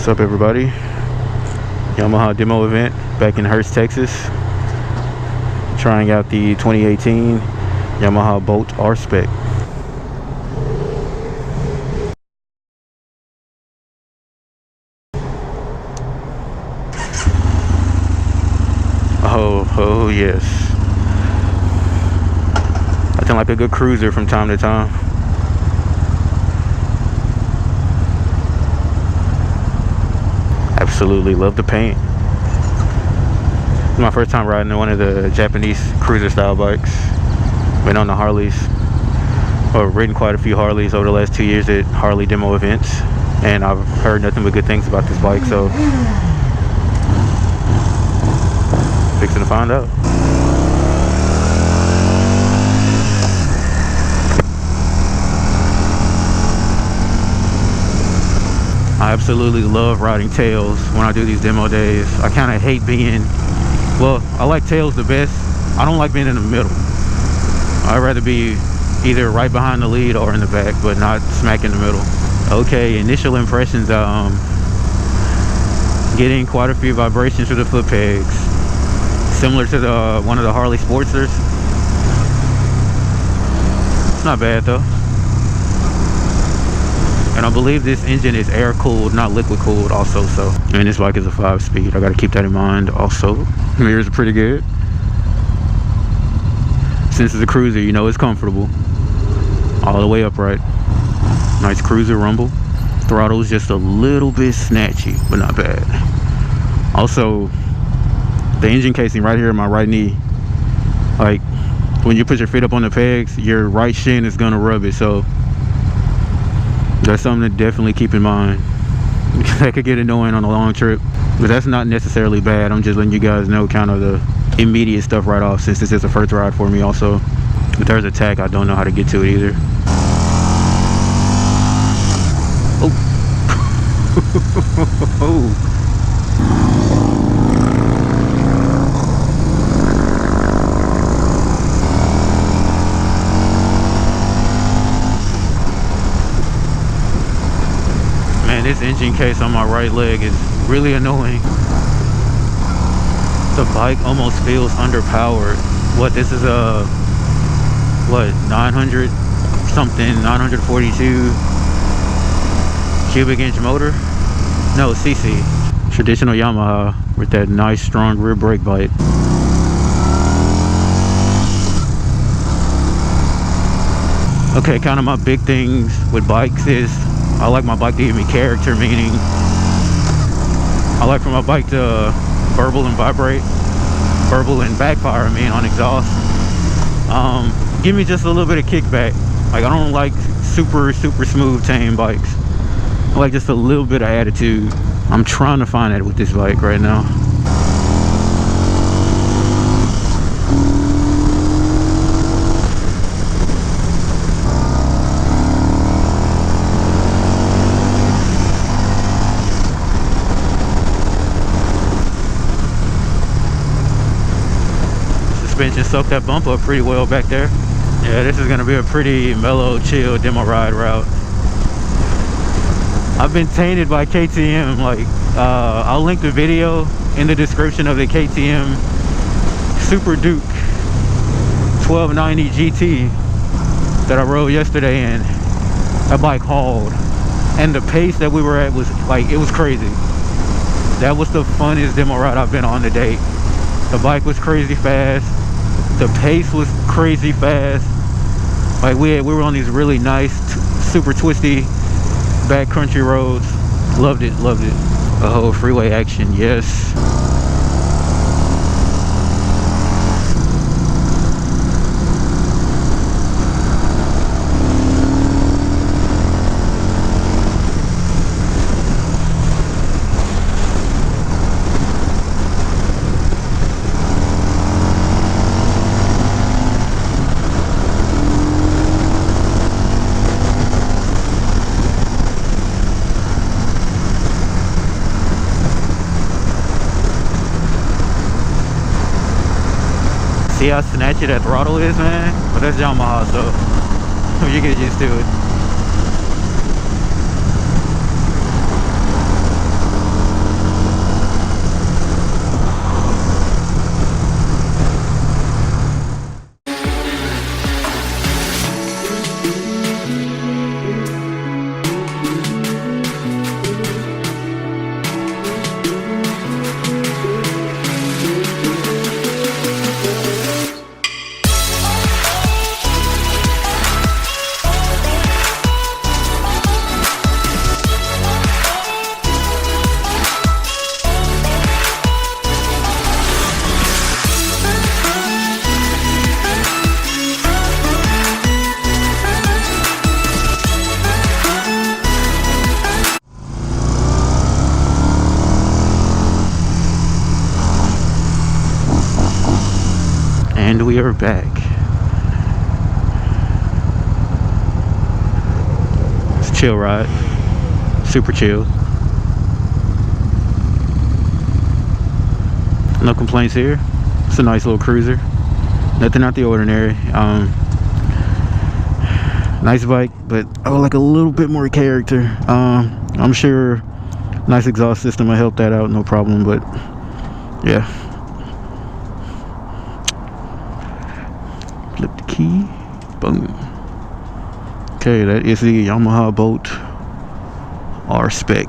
What's up, everybody? Yamaha demo event back in Hurst, Texas. Trying out the 2018 Yamaha Bolt R-Spec. Oh yes. Nothing like a good cruiser from time to time. Absolutely love the paint. It's my first time riding one of the Japanese cruiser style bikes. Been on the Harleys, or ridden quite a few Harleys over the last 2 years at Harley demo events, and I've heard nothing but good things about this bike, so fixing to find out. I absolutely love riding tails when I do these demo days. I kind of hate being, well, I like tails the best. I don't like being in the middle. I'd rather be either right behind the lead or in the back, but not smack in the middle. Okay, initial impressions, getting quite a few vibrations through the foot pegs, similar to one of the Harley Sportsters. It's not bad though. And I believe this engine is air cooled, not liquid cooled also, so. And this bike is a 5-speed, I gotta keep that in mind also. Mirrors are pretty good. Since it's a cruiser, you know it's comfortable. All the way upright. Nice cruiser rumble. Throttle's just a little bit snatchy, but not bad. Also, the engine casing right here in my right knee, like when you put your feet up on the pegs, your right shin is gonna rub it, so that's something to definitely keep in mind. That could get annoying on a long trip, but that's not necessarily bad. I'm just letting you guys know kind of the immediate stuff right off, since this is a first ride for me also. If there's a tach, I don't know how to get to it either. Oh. This engine case on my right leg is really annoying. The bike almost feels underpowered. What, this is a, what, 900 something, 942 cubic inch motor? No, cc. Traditional Yamaha with that nice strong rear brake bite. Okay, kind of my big things with bikes is I like my bike to give me character, meaning I like for my bike to burble and vibrate, burble and backfire, I mean, on exhaust. Give me just a little bit of kickback. Like, I don't like super smooth tame bikes. I like just a little bit of attitude. I'm trying to find that with this bike right now. Suspension soaked that bump up pretty well back there. Yeah, this is gonna be a pretty mellow, chill demo ride route. I've been tainted by KTM. Like, I'll link the video in the description of the KTM Super Duke 1290 GT that I rode yesterday, and that bike hauled. And the pace that we were at was like, it was crazy. That was the funnest demo ride I've been on to date. The bike was crazy fast. The pace was crazy fast. Like, we were on these really nice, super twisty back country roads. Loved it, loved it. Oh, freeway action, yes. See how snatchy that throttle is, man? But that's Yamaha, so you get used to it. we are back. It's a chill ride, super chill. No complaints here. It's a nice little cruiser, nothing out the ordinary. Nice bike, but I would like a little bit more character. I'm sure nice exhaust system will help that out, no problem. But yeah, flip the key, boom. Okay, that is the Yamaha Bolt R-Spec.